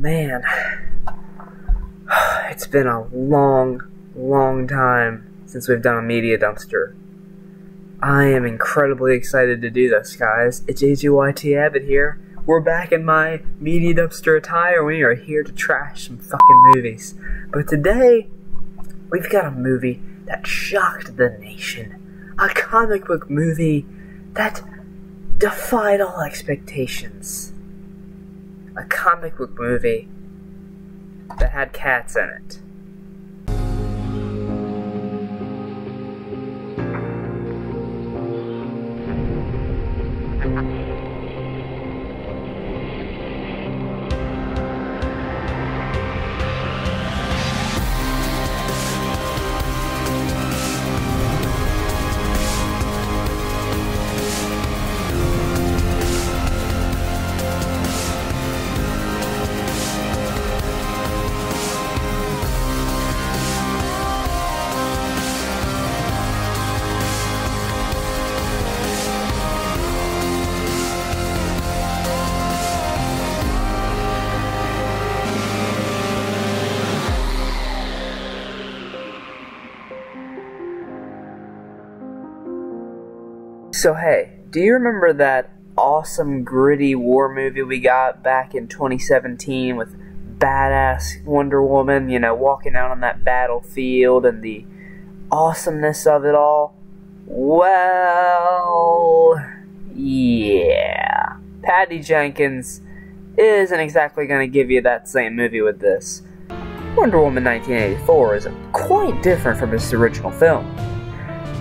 man, it's been a long time since we've done a media dumpster. I am incredibly excited to do this, guys. It's AGYT Abbott here. We're back in my media dumpster attire. We are here to trash some fucking movies. But today, we've got a movie that shocked the nation. A comic book movie that defied all expectations. A comic book movie that had cats in it. So hey, do you remember that awesome gritty war movie we got back in 2017 with badass Wonder Woman, you know, walking out on that battlefield and the awesomeness of it all? Well, yeah. Patty Jenkins isn't exactly going to give you that same movie with this. Wonder Woman 1984 is quite different from its original film.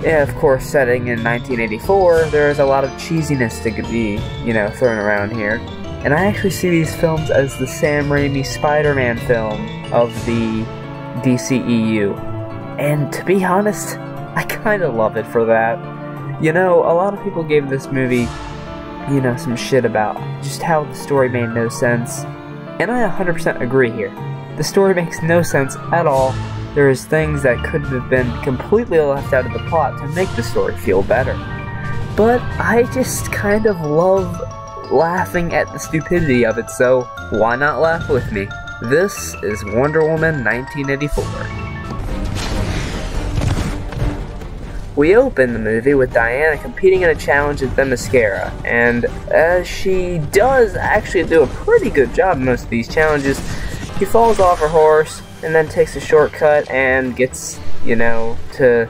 Yeah, of course, setting in 1984, there's a lot of cheesiness to be, you know, thrown around here. And I actually see these films as the Sam Raimi Spider-Man film of the DCEU. And to be honest, I kind of love it for that. You know, a lot of people gave this movie, you know, some shit about just how the story made no sense. And I 100% agree here. The story makes no sense at all. There's things that could have been completely left out of the plot to make the story feel better. But I just kind of love laughing at the stupidity of it, so why not laugh with me? This is Wonder Woman 1984. We open the movie with Diana competing in a challenge at Themyscira, and she does actually do a pretty good job in most of these challenges. She falls off her horse, and then takes a shortcut and gets, you know, to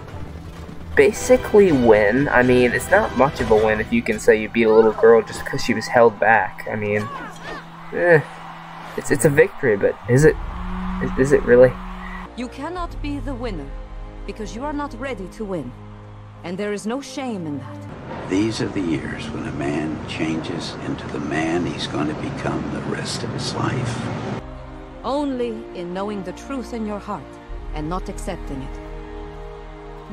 basically win. I mean, it's not much of a win if you can say you beat a little girl just because she was held back. I mean, it's a victory, but is it? Is it really? You cannot be the winner because you are not ready to win, and there is no shame in that. These are the years when a man changes into the man he's going to become the rest of his life. Only in knowing the truth in your heart and not accepting it.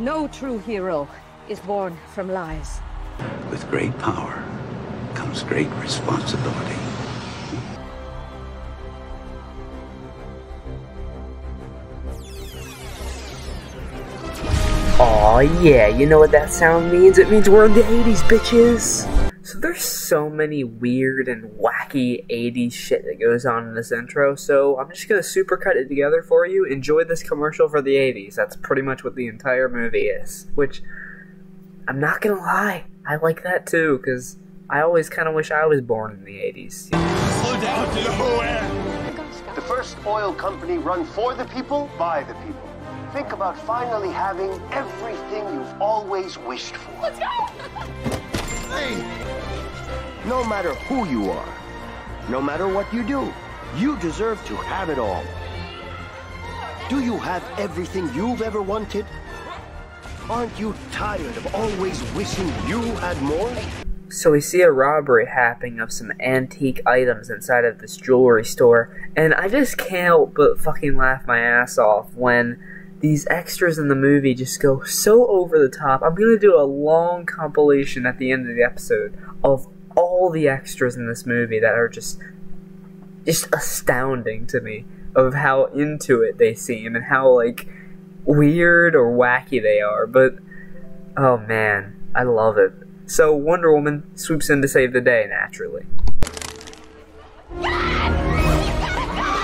No true hero is born from lies. With great power comes great responsibility. Aw, yeah, you know what that sound means? It means we're in the 80s, bitches! So there's so many weird and wacky 80s shit that goes on in this intro, so I'm just gonna supercut it together for you. Enjoy this commercial for the 80s. That's pretty much what the entire movie is. Which, I'm not gonna lie, I like that too, because I always kind of wish I was born in the 80s. Slow down, nowhere! The first oil company run for the people, by the people. Think about finally having everything you've always wished for. Let's go! Hey! No matter who you are, no matter what you do, you deserve to have it all. Do you have everything you've ever wanted? Aren't you tired of always wishing you had more? So we see a robbery happening of some antique items inside of this jewelry store, and I just can't help but fucking laugh my ass off when these extras in the movie just go so over the top. I'm gonna do a long compilation at the end of the episode of all the extras in this movie that are just astounding to me, of how into it they seem and how, like, weird or wacky they are. But, oh man, I love it. So Wonder Woman swoops in to save the day, naturally. Yes!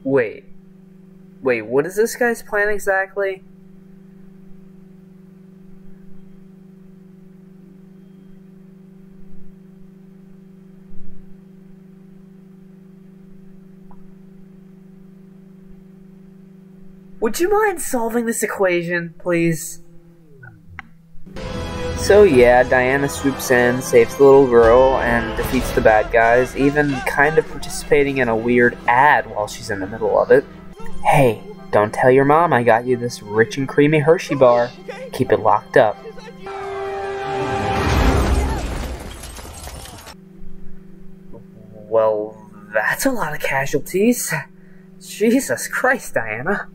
Wait, what is this guy's plan exactly? Would you mind solving this equation, please? So yeah, Diana swoops in, saves the little girl, and defeats the bad guys, even kind of participating in a weird ad while she's in the middle of it. Hey, don't tell your mom I got you this rich and creamy Hershey bar. Keep it locked up. Well, that's a lot of casualties. Jesus Christ, Diana.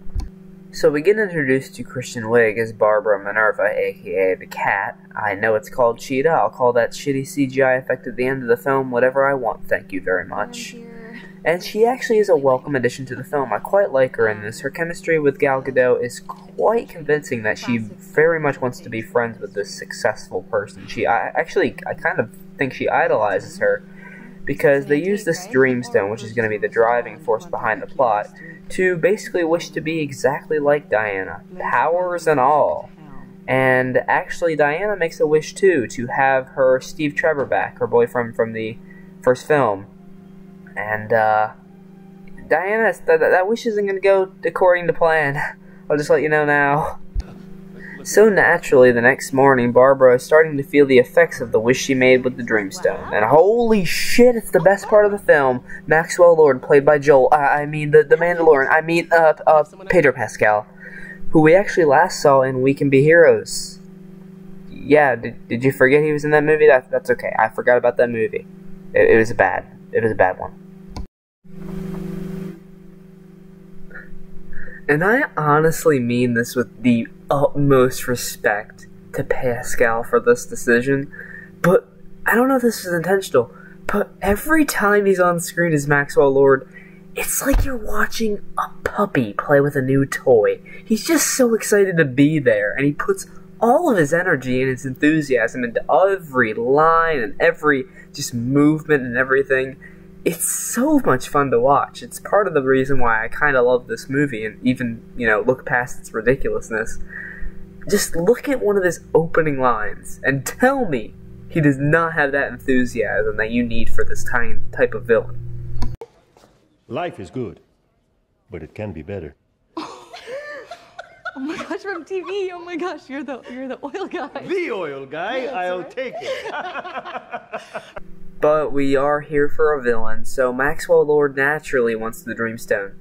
So we get introduced to Kristen Wiig as Barbara Minerva, aka the cat. I know it's called Cheetah. I'll call that shitty CGI effect at the end of the film whatever I want, thank you very much. And she actually is a welcome addition to the film. I quite like her in this. Her chemistry with Gal Gadot is quite convincing that she very much wants to be friends with this successful person. I kind of think she idolizes her, because they use this Dreamstone, which is going to be the driving force behind the plot, to basically wish to be exactly like Diana, powers and all. And actually, Diana makes a wish too, to have her Steve Trevor back, her boyfriend from the first film. And Diana, that wish isn't going to go according to plan. I'll just let you know now. So naturally, the next morning, Barbara is starting to feel the effects of the wish she made with the Dreamstone. And holy shit, it's the best part of the film. Maxwell Lord, played by Joel, the Mandalorian, Pedro Pascal, who we actually last saw in We Can Be Heroes. Yeah, did you forget he was in that movie? That's okay, I forgot about that movie. It was a bad one. And I honestly mean this with the utmost respect to Pascal for this decision, but I don't know if this was intentional, but every time he's on screen as Maxwell Lord, it's like you're watching a puppy play with a new toy. He's just so excited to be there, and he puts all of his energy and his enthusiasm into every line and every just movement and everything. It's so much fun to watch. It's part of the reason why I kind of love this movie, and even, look past its ridiculousness. Just look at one of his opening lines and tell me he does not have that enthusiasm that you need for this type of villain. Life is good, but it can be better. Oh my gosh, from TV. Oh my gosh, you're the oil guy. The oil guy, Yeah, I'll right. take it. But we are here for a villain, so Maxwell Lord naturally wants the Dreamstone.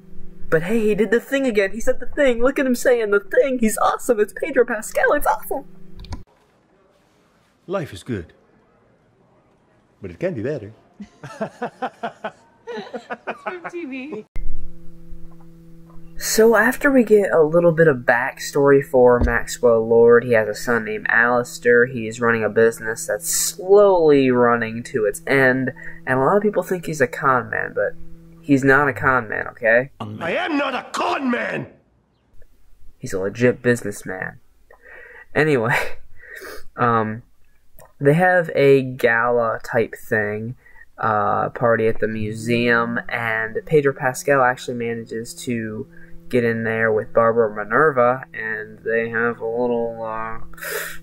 But hey, he did the thing again. He said the thing. Look at him saying the thing. He's awesome. It's Pedro Pascal. It's awesome. Life is good, but it can be better. From TV. So after we get a little bit of backstory for Maxwell Lord, he has a son named Alistair. He's running a business that's slowly running to its end, and a lot of people think he's a con man, but he's not a con man, okay? I am not a con man! He's a legit businessman. Anyway, they have a gala type thing, party at the museum, and Pedro Pascal actually manages to get in there with Barbara Minerva, and they have a little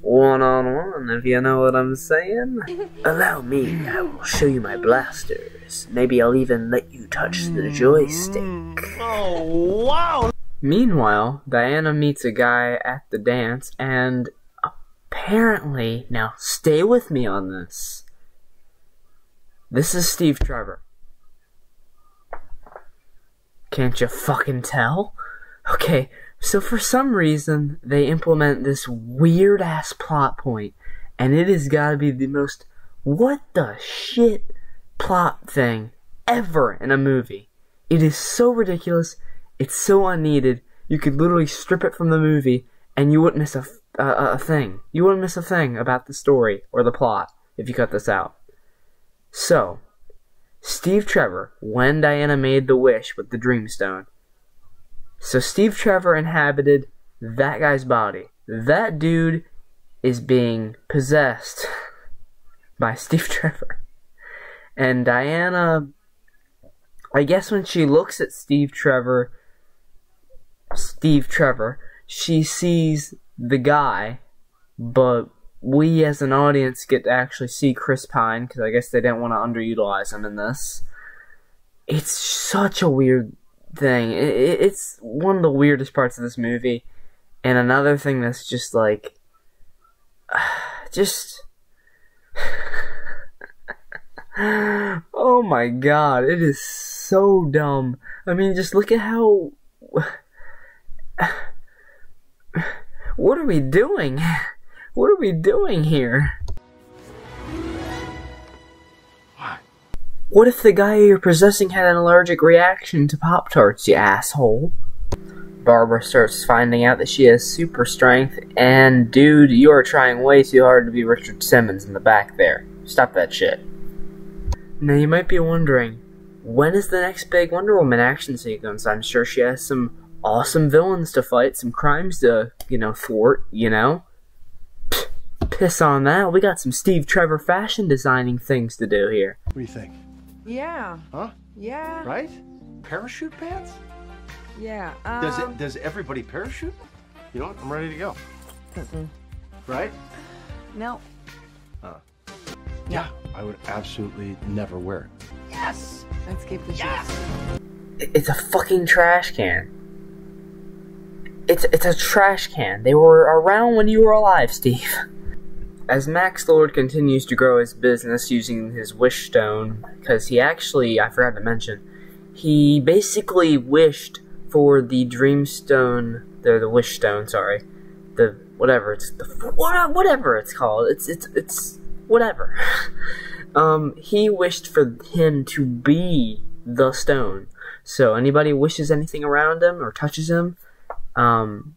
one-on-one, if you know what I'm saying. Allow me, I will show you my blasters. Maybe I'll even let you touch the joystick. Oh, wow! Meanwhile, Diana meets a guy at the dance, and apparently, now stay with me on this, this is Steve Trevor. Can't you fucking tell? Okay, so for some reason, they implement this weird-ass plot point, and it has gotta be the most what the shit plot thing ever in a movie. It is so ridiculous, it's so unneeded, you could literally strip it from the movie, and you wouldn't miss a thing. You wouldn't miss a thing about the story or the plot if you cut this out. So, Steve Trevor, when Diana made the wish with the Dreamstone. So Steve Trevor inhabited that guy's body. That dude is being possessed by Steve Trevor. And Diana I guess when she looks at Steve Trevor, she sees the guy, but we as an audience get to actually see Chris Pine, because I guess they didn't want to underutilize him in this. It's such a weird thing. It's one of the weirdest parts of this movie. And another thing that's just like... oh my god, it is so dumb. I mean, just look at how... what are we doing? What are we doing here? What if the guy you're possessing had an allergic reaction to Pop-Tarts, you asshole? Barbara starts finding out that she has super strength, and dude, you are trying way too hard to be Richard Simmons in the back there. Stop that shit. Now you might be wondering, when is the next big Wonder Woman action sequence? I'm sure she has some awesome villains to fight, some crimes to, thwart, Piss on that, we got some Steve Trevor fashion designing things to do here. What do you think? Yeah. Huh? Yeah. Right? Parachute pants? Yeah. Does everybody parachute? You know what? I'm ready to go. Right? No. Yeah, I would absolutely never wear it. Yes. Let's keep the shoes. It's a fucking trash can. It's a trash can. They were around when you were alive, Steve. As Max Lord continues to grow his business using his wish stone, because he actually, I forgot to mention, he basically wished for the dream stone, the wish stone, sorry, whatever it's called, it's whatever. He wished for him to be the stone. So anybody wishes anything around him or touches him,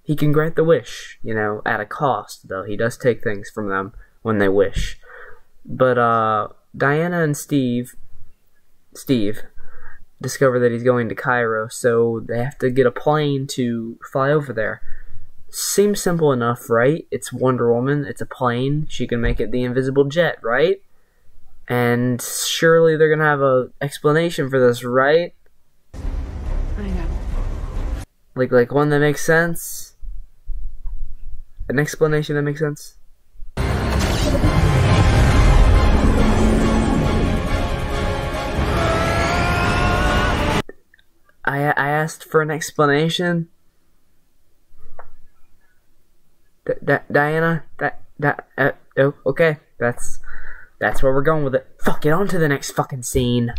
he can grant the wish, at a cost, though. He does take things from them when they wish. But, Diana and Steve discover that he's going to Cairo, so they have to get a plane to fly over there. Seems simple enough, right? It's Wonder Woman, it's a plane, she can make it the invisible jet, right? And surely they're gonna have an explanation for this, right? I know. Like one that makes sense? An explanation that makes sense? I asked for an explanation. Diana? Okay, that's where we're going with it. Fuck it, on to the next fucking scene.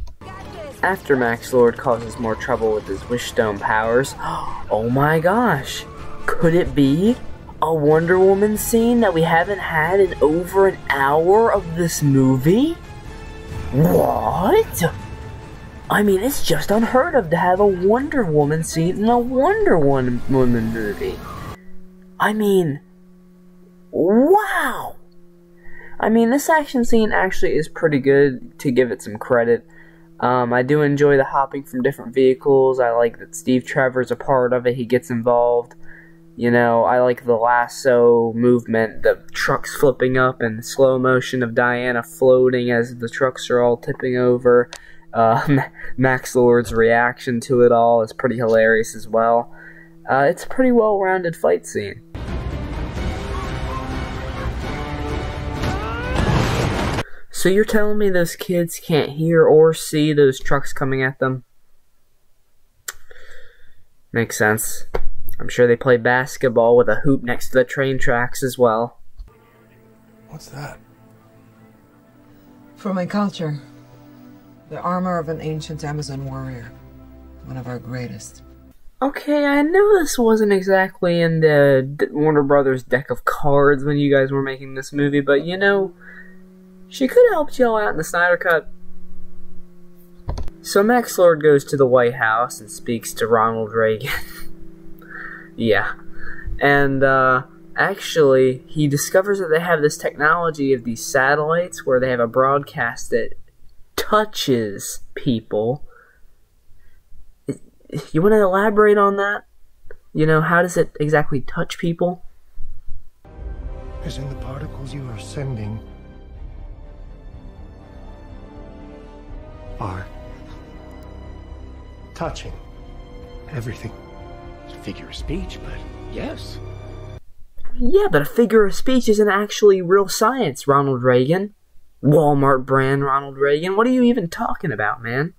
After Max Lord causes more trouble with his wish stone powers, oh my gosh, could it be a Wonder Woman scene that we haven't had in over an hour of this movie? What? I mean, it's just unheard of to have a Wonder Woman scene in a Wonder Woman movie. I mean, wow! I mean, this action scene actually is pretty good, to give it some credit. I do enjoy the hopping from different vehicles. I like that Steve Trevor's a part of it. He gets involved. I like the lasso movement, the trucks flipping up, and the slow motion of Diana floating as the trucks are all tipping over. Max Lord's reaction to it all is pretty hilarious as well. It's a pretty well-rounded fight scene. So you're telling me those kids can't hear or see those trucks coming at them? Makes sense. I'm sure they play basketball with a hoop next to the train tracks as well. What's that? For my culture, the armor of an ancient Amazon warrior. One of our greatest. Okay, I know this wasn't exactly in the Warner Brothers deck of cards when you guys were making this movie, but she could have helped y'all out in the Snyder Cut. So Max Lord goes to the White House and speaks to Ronald Reagan. Yeah. And, actually, he discovers that they have this technology of these satellites where they have a broadcast that touches people. You want to elaborate on that? How does it exactly touch people? As in the particles you are sending are touching. Everything. It's a figure of speech, but yes. Yeah, but a figure of speech isn't actually real science, Ronald Reagan. Walmart brand Ronald Reagan. What are you even talking about, man?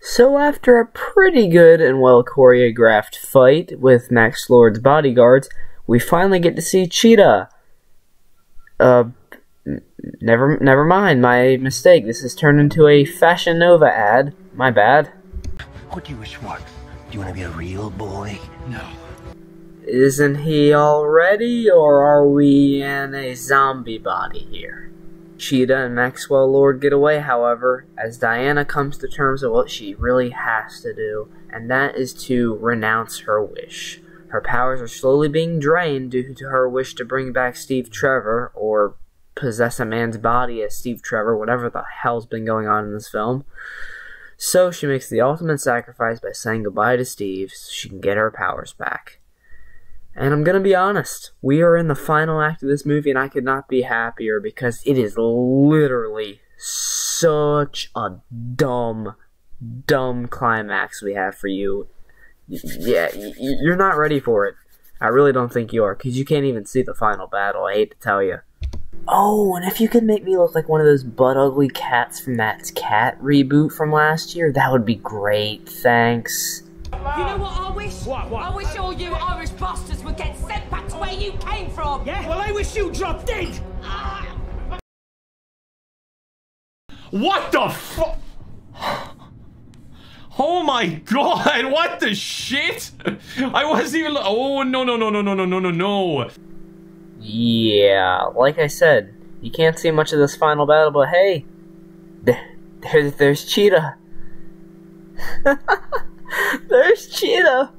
So after a pretty good and well choreographed fight with Max Lord's bodyguards, we finally get to see Cheetah. Never mind, my mistake. This has turned into a Fashion Nova ad. My bad. What do you wish for? Do you want to be a real boy? No. Isn't he already, or are we in a zombie body here? Cheetah and Maxwell Lord get away, however, as Diana comes to terms with what she really has to do, and that is to renounce her wish. Her powers are slowly being drained due to her wish to bring back Steve Trevor, or possess a man's body as Steve Trevor, whatever the hell's been going on in this film. So she makes the ultimate sacrifice by saying goodbye to Steve so she can get her powers back. And I'm gonna be honest, we are in the final act of this movie and I could not be happier because it is literally such a dumb climax we have for you. Yeah, you're not ready for it. I really don't think you are, because you can't even see the final battle, I hate to tell you. Oh, and if you could make me look like one of those butt-ugly cats from that Cat reboot from last year, that would be great, thanks. You know what I wish? What? I wish all you Irish bastards would get sent back to where you came from. Yeah? Well, I wish you dropped dead. What the fuck? Oh my god, what the shit? I wasn't even. Oh, no. Yeah, like I said, you can't see much of this final battle, but hey, there's Cheetah. There's Cheetah!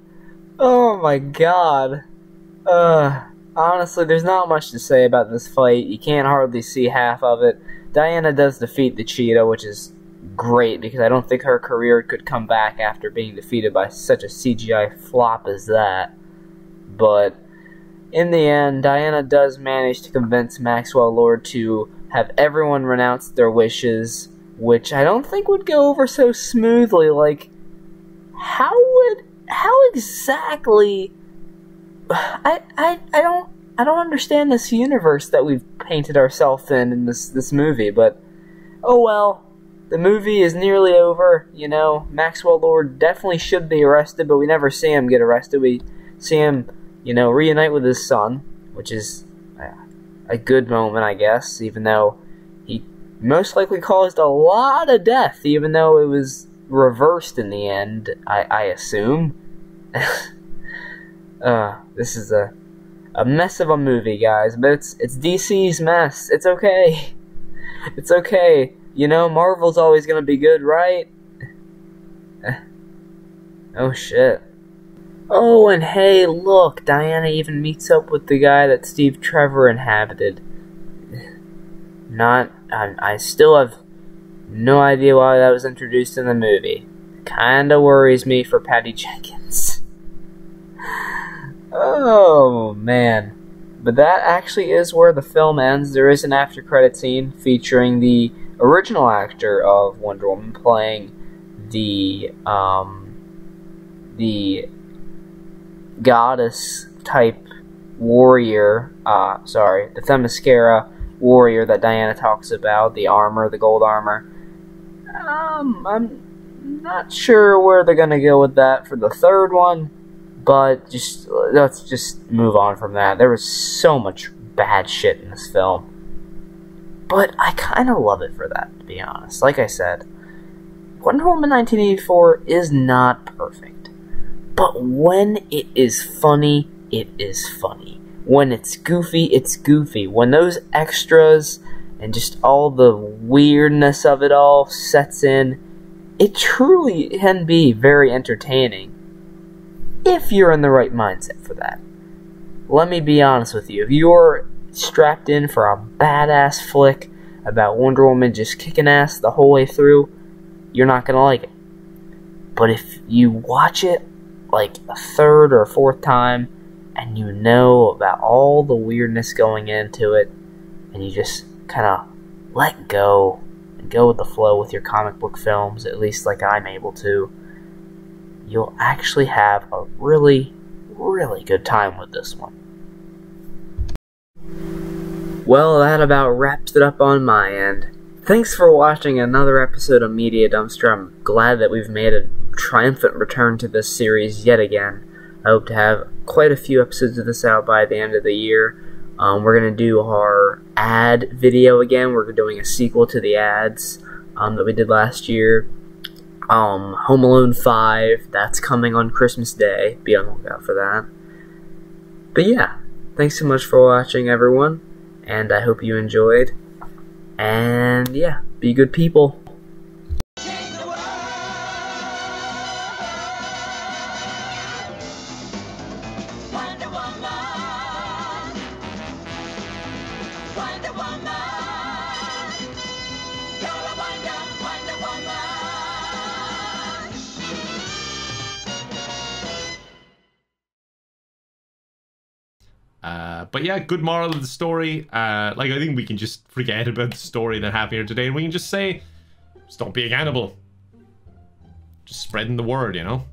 Oh my god. Honestly, there's not much to say about this fight. You can't hardly see half of it. Diana does defeat the Cheetah, which is great, because I don't think her career could come back after being defeated by such a CGI flop as that. But in the end, Diana does manage to convince Maxwell Lord to have everyone renounce their wishes, which I don't think would go over so smoothly. Like, how exactly? I don't understand this universe that we've painted ourselves in this movie, but oh well. The movie is nearly over, you know. Maxwell Lord definitely should be arrested, but we never see him get arrested. We see him, you know, reunite with his son, which is a good moment, I guess, even though he most likely caused a lot of death, even though it was reversed in the end, I assume. This is a mess of a movie, guys, but it's DC's mess. It's okay. It's okay. You know, Marvel's always gonna be good, right? Oh shit. Oh, and hey, look, Diana even meets up with the guy that Steve Trevor inhabited. I still have no idea why that was introduced in the movie. Kinda worries me for Patty Jenkins. Oh, man. But that actually is where the film ends. There is an after-credit scene featuring the original actor of Wonder Woman playing the goddess-type warrior, the Themyscira warrior that Diana talks about, the armor, the gold armor. I'm not sure where they're gonna go with that for the third one, but let's just move on from that. There was so much bad shit in this film. But I kind of love it for that, to be honest. Like I said, Wonder Woman 1984 is not perfect. But when it is funny, it is funny. When it's goofy, it's goofy. When those extras and just all the weirdness of it all sets in, it truly can be very entertaining. If you're in the right mindset for that. Let me be honest with you. If you're strapped in for a badass flick about Wonder Woman just kicking ass the whole way through, you're not gonna like it. But if you watch it like a third or a fourth time and you know about all the weirdness going into it and you just kind of let go and go with the flow with your comic book films, at least like I'm able to, you'll actually have a really, really good time with this one. Well, that about wraps it up on my end. Thanks for watching another episode of Media Dumpster. I'm glad that we've made a triumphant return to this series yet again. I hope to have quite a few episodes of this out by the end of the year. We're going to do our ad video again. We're doing a sequel to the ads that we did last year. Home Alone 5, that's coming on Christmas Day. Be on the lookout for that. But yeah, thanks so much for watching, everyone. And I hope you enjoyed. And yeah, be good people. But yeah, good moral of the story. Like, I think we can just forget about the story that happened here today, and we can just say, just don't be a cannibal. Just spreading the word, you know?